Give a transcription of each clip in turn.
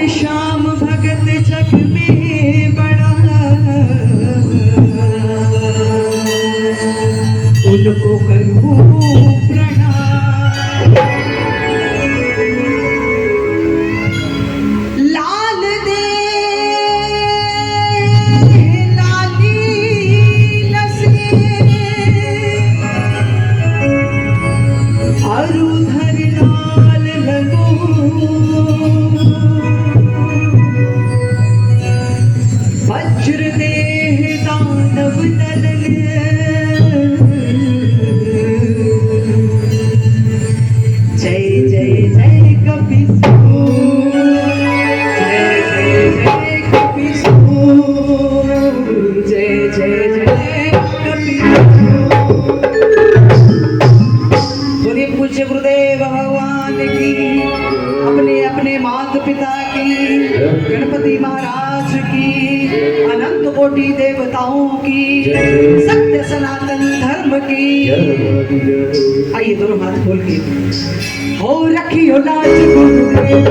श्याम भगत जग में बड़ा, उनको करूं प्रणाम। लाल दे लाली लसे अरु धर लाल लगो, वज्र देह दानव नलन जय जय जय कपिसूर, जय जय जय कपिसूर, जय जय जय कपिसूर। बोलिए पूज्य गुरुदेव भगवान की, अपने अपने माता पिता की, गणपति महाराज की, अनंत कोटि देवताओं की, सत्य सनातन धर्म की। आइए दोनों हाथ खोल के हो रखियो लाज गुरुदेव,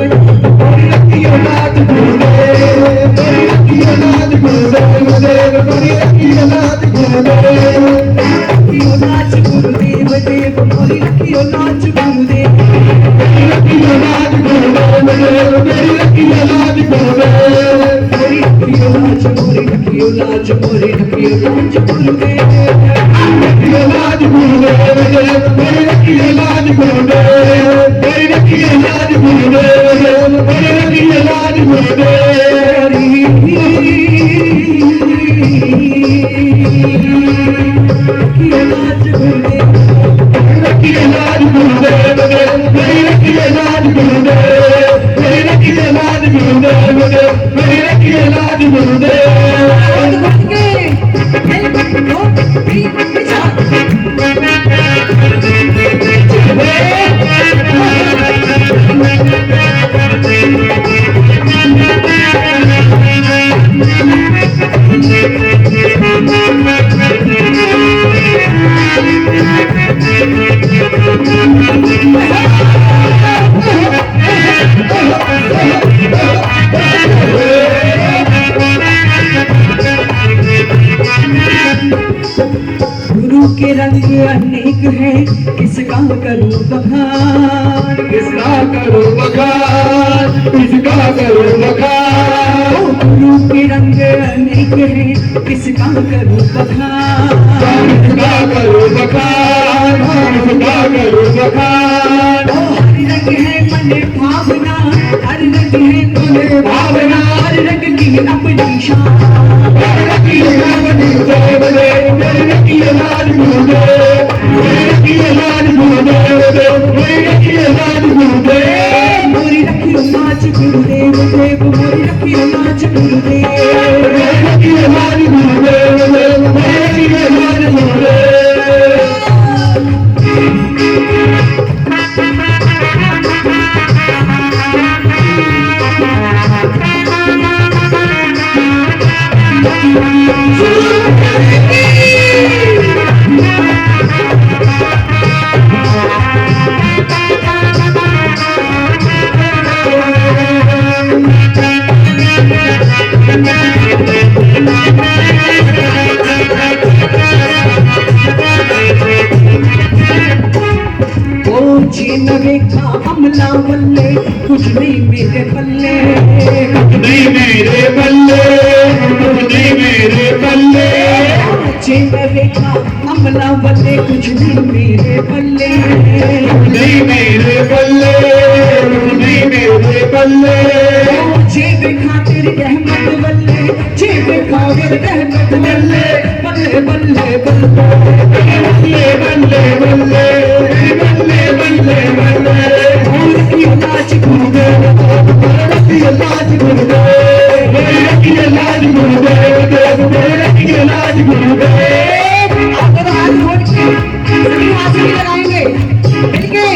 हो रखियो लाज गुरुदेव, हो रखियो लाज गुरुदेव, हो रखियो लाज गुरुदेव, रखियो लाज गुरुदेव देव, हो रखियो लाज गुरुदेव, रखियो लाज गुरुदेव देव, रखियो लाज गुरुदेव, रखियो लाज, रखियो लाज, रखियो लाज गुरुदेव, रखियो लाज गुरुदेव देव, रखियो लाज गुरुदेव, रखियो लाज गुरुदेव, रखियो लाज गुरुदेव, रखियो लाज गुरुदेव, रखियो लाज गुरुदेव, रखियो लाज गुरुदेव, रखियो लाज गुरुदेव, रखियो लाज गुरु के रंग अनेक है, किसका करूं बखान, किसका करूं बखान, किसका करूं बखान। गुरु के रंग अनेक है, किसका करूं बखान, किसका करूं बखान, किसका करूं बखान। हर रंग है मन भावना, हर रंग है मन भावना, हर रंग की अपनी शान, रखियो लाज गुरुदेव, रखियो लाज गुरुदेव, रखियो लाज गुरुदेव, मोरी रखियो लाज गुरुदेव देव, मोरी रखियो लाज गुरुदेव, रखियो लाज गुरुदेव, रखियो लाज गुरुदेव। रेखा अमला बल्ले, कुछ नहीं मेरे बल्ले, कुछ नहीं मेरे बल्ले, कुछ नहीं मेरे बल्ले। रेखा अमला बल्ले, कुछ नहीं मेरे बल्ले, कुछ नहीं मेरे बल्ले, कुछ नहीं मेरे बल्ले। जेब खातिर रहमत बल्ले, जेब खातिर रहमत बल्ले, बल्ले बल्ले बल्ले बल्ले बल्ले बल्ले बल्ले बल्ले बल्ले। रखियो लाज गुरुदेव, रखियो लाज गुरुदेव, रखियो लाज गुरुदेव, रखियो लाज गुरुदेव। अगर हाथ जोड़ के सभी हाजिरी लगाएंगे मिलके।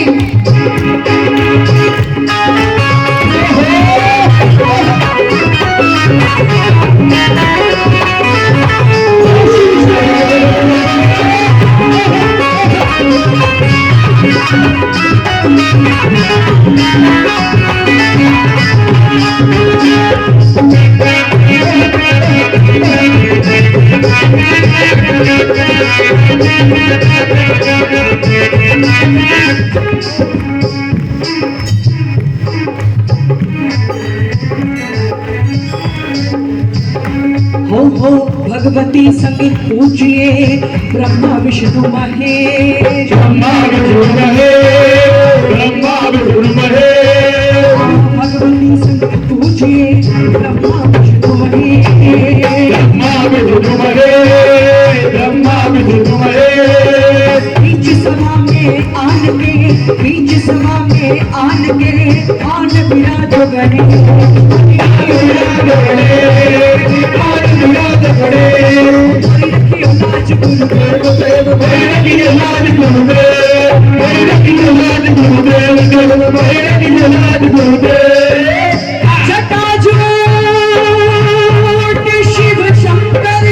हो भगवती संग पूजिए ब्रह्मा विष्णु महेश, ब्रह्मा विष्णु महेश, ब्रह्मा विष्णु महेश। भगवती संग पूजिए ब्रह्मा विष्णु महेश, ब्रह्मा विष्णु महेश, ब्रह्मा विष्णु महेश। बीच सभा में आन के, बीच सभा में आन के, आन विराज गणे, रखियो लाज गुरुदेव, रखियो लाज गुरुदेव, रखियो लाज गुरुदेव, रखियो लाज गुरुदेव। जटाजूट शिव शंकर,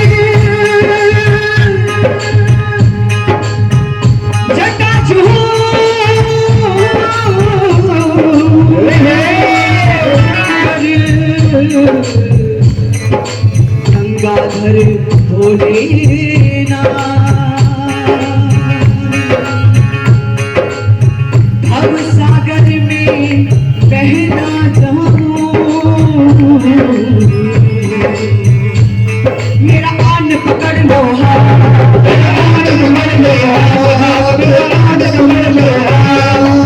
गंगाधर भोलेनाथ, भव सागर में बहना जाऊं, मेरा आन पकड़ लो हाथ, मेरा आन पकड़ लो हाथ, मेरा आन पकड़ लो हाथ,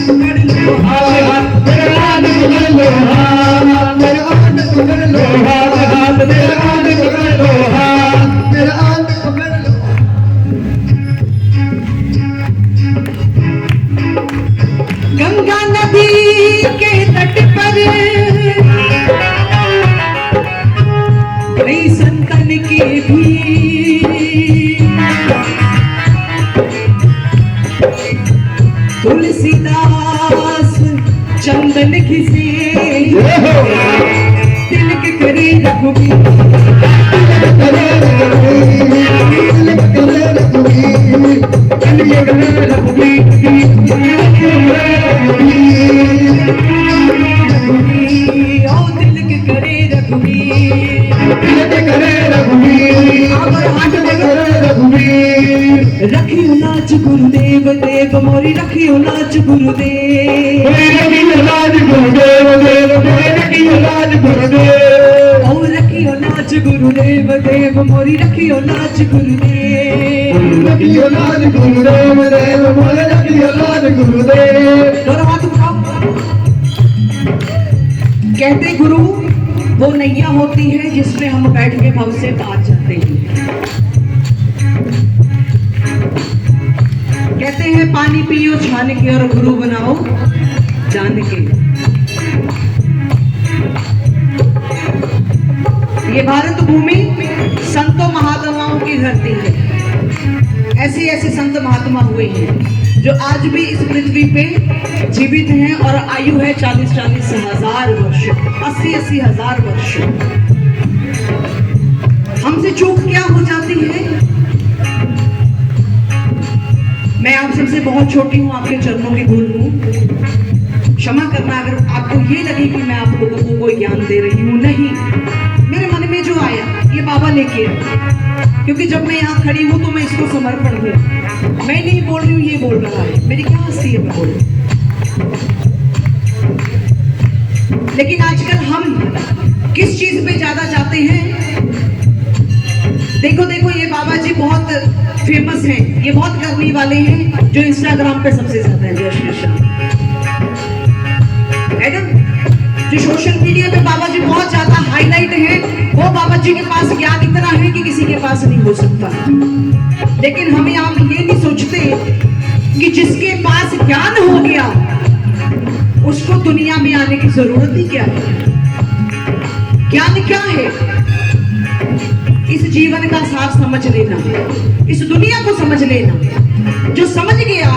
पकड़ लो हाथ, मेरा आन पकड़ लो हाथ, मेरा आन पकड़ लो हाथ, मेरा आन पकड़ लो हाथ, मेरा आन पकड़ लो। गंगा नदी के तट पर गई संतन की भीड़, तुलसीदास चंदन घिसे, तिलक करे रघुवीर, तिलक करे रघुवीर, रखियो लाज गुरुदेव देव मोरी, रखियो लाज गुरुदेव, रखियो लाज गुरुदेव देव, रखियो लाज गुरुदेव, ओ रखियो लाज गुरुदेव देव मोरी, रखियो लाज गुरुदेव, रखियो लाज गुरुदेव देव, रखियो लाज गुरुदेव। दोनों हाथ उठाओ। कहते गुरु वो नैया होती है जिसमें हम बैठ के भाव से बात जाते हैं। कहते हैं पानी पियो छान के और गुरु बनाओ जान के। ये भारत भूमि संतों महात्माओं की धरती है। ऐसे ऐसे संत महात्मा हुए हैं जो आज भी इस पृथ्वी पे जीवित हैं और आयु है 40-40 हजार वर्ष, 80-80 हजार वर्ष। हमसे चूक क्या हो जाती है? मैं आप सबसे बहुत छोटी हूँ, आपके चरणों की धूल हूँ, क्षमा करना अगर आपको ये लगे कि मैं आप लोगों को कोई ज्ञान दे रही हूँ। नहीं, मेरे मन में जो आया ये बाबा लेके, क्योंकि जब मैं यहाँ खड़ी हूँ तो मैं इसको समर्पण हूँ। मैं नहीं बोल रही हूँ, ये बोल रहा है। मेरी क्या हस्ती है मैं बोल। लेकिन आजकल हम किस चीज पे ज्यादा जाते हैं? देखो देखो, ये बाबा जी बहुत फेमस हैं, ये बहुत करने वाले हैं जो इंस्टाग्राम पे सबसे ज्यादा है। जय श्री श्याम है ना? जो सोशल मीडिया पे बाबा जी बहुत ज्यादा हाईलाइट है, वो बाबा जी के पास ज्ञान इतना है कि किसी के पास नहीं हो सकता। लेकिन हम यहाँ ये नहीं सोचते कि जिसके पास ज्ञान हो गया उसको दुनिया में आने की जरूरत ही क्या है? ज्ञान क्या है? इस जीवन का सार समझ लेना, इस दुनिया को समझ लेना। जो समझ गया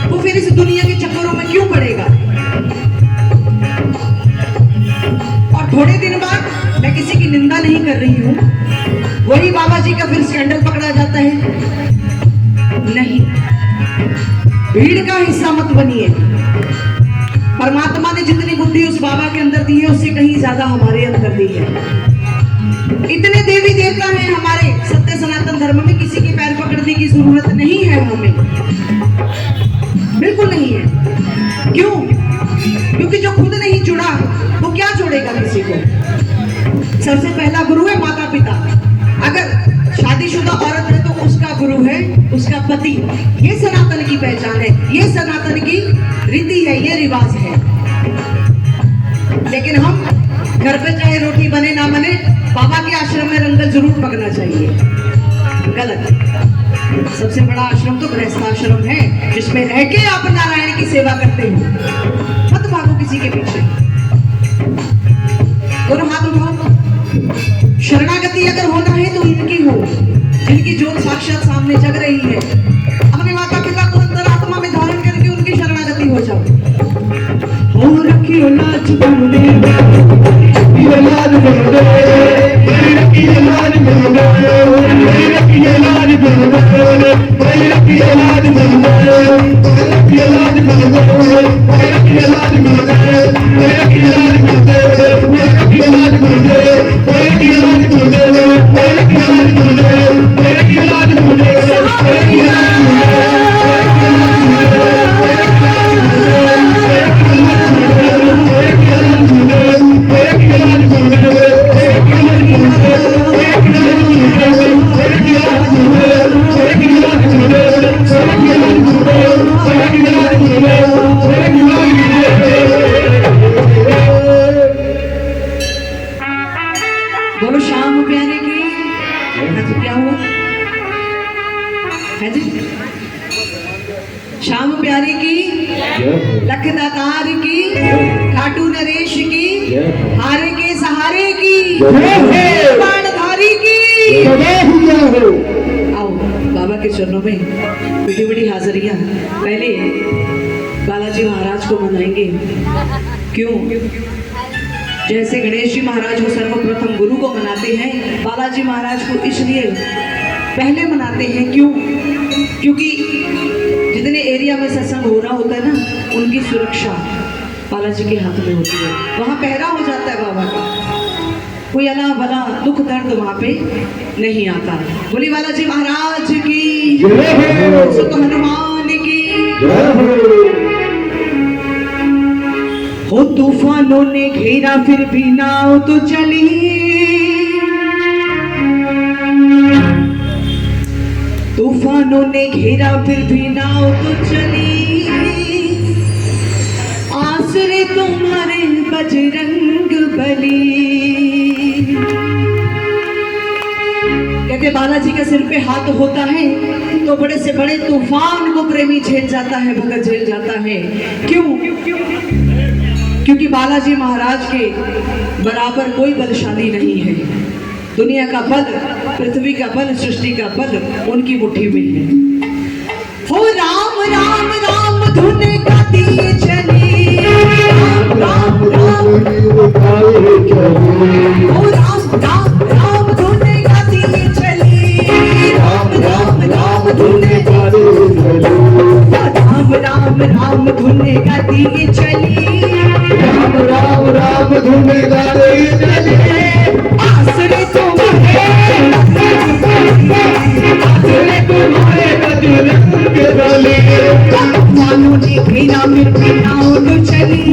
तो फिर इस दुनिया के चक्करों में क्यों पड़ेगा? और थोड़े दिन बाद, मैं किसी की निंदा नहीं कर रही हूं, वही बाबा जी का फिर स्कैंडल पकड़ा जाता है। नहीं, भीड़ का हिस्सा मत बनिए। परमात्मा ने जितनी बुद्धि दी है उससे कहीं ज्यादा हमारे अंदर दी है। इतने देवी देवता हैं हमारे सत्य सनातन धर्म में, किसी के पैर पकड़ने की जरूरत नहीं है हमें, बिल्कुल नहीं है। क्यों? क्योंकि जो खुद नहीं जुड़ा वो क्या जोड़ेगा किसी को। सबसे पहला गुरु है माता पिता। अगर शादीशुदा औरत है तो उसका गुरु है उसका पति। ये सनातन की पहचान है, ये सनातन की रीति है, ये रिवाज है। लेकिन हम घर पे चाहे रोटी बने ना बने, बाबा के आश्रम में रंगत जरूर पकना चाहिए। गलत। सबसे बड़ा आश्रम तो गृहस्थ आश्रम है, जिसमें रह के आप नारायण की सेवा करते हो। मत भागो किसी के पीछे। दोनों हाथ उठाओ। शरणागति अगर होना है तो इनकी हो, जिनकी ज्योत साक्षात सामने जग रही है। अपने माता पिता को अंतरात्मा में धारण करके उनकी शरणागति हो जाओ। हो रखियो लाज बंदे, रखियो लाज बंदे, रखियो लाज बंदे, रखियो लाज बंदे, रखियो लाज बंदे, रखियो लाज बंदे, रखियो लाज बंदे, रखियो लाज बंदे, रखियो लाज बंदे, रखियो लाज बंदे, रखियो लाज बंदे, रखियो लाज बंदे, रखियो बोलो श्याम प्यारे की। क्या हुआ है जी? श्याम प्यारे की, लखदातार की, खाटू नरेश की, हारे के सहारे की, बाणधारी की। आओ बाबा के चरणों में बड़ी बड़ी हाजिरियां। पहले बालाजी महाराज को मनाएंगे। क्यों? जैसे गणेश जी महाराज को सर्वप्रथम गुरु को मनाते हैं, बालाजी महाराज को इसलिए पहले मनाते हैं। क्यों? क्योंकि जितने एरिया में सत्संग हो रहा होता है ना, उनकी सुरक्षा बालाजी के हाथ में होती है। वहाँ पहरा हो जाता है बाबा का, कोई अला भला दुख दर्द वहाँ पे नहीं आता। बोली बालाजी महाराज की, सुत हनुमान की। हो तूफानों ने घेरा फिर भी नाव तो चली, तूफानों ने घेरा फिर भी नाव तो चली, आसरे तुम्हारे बजरंग बली। कहते बालाजी के सिर पे हाथ होता है तो बड़े से बड़े तूफान को प्रेमी झेल जाता है, भगत झेल जाता है। क्यों? क्योंकि बालाजी महाराज के बराबर कोई बलशाली नहीं है। दुनिया का बल, पृथ्वी का बल, सृष्टि का बल उनकी मुट्ठी में है। हो राम राम राम धुन गाती चली, राम राम राम, हो राम राम राम धुन गाती चली, राम राम राम धुन गाती चली, राम राम राम धुन गाती चली, राम राम राम धुन गाती चली, आसरे तुम्हारे, आसरे तुम्हारे बजरंग बली। तूफानों ने घेरा फिर भी नाव तो चली,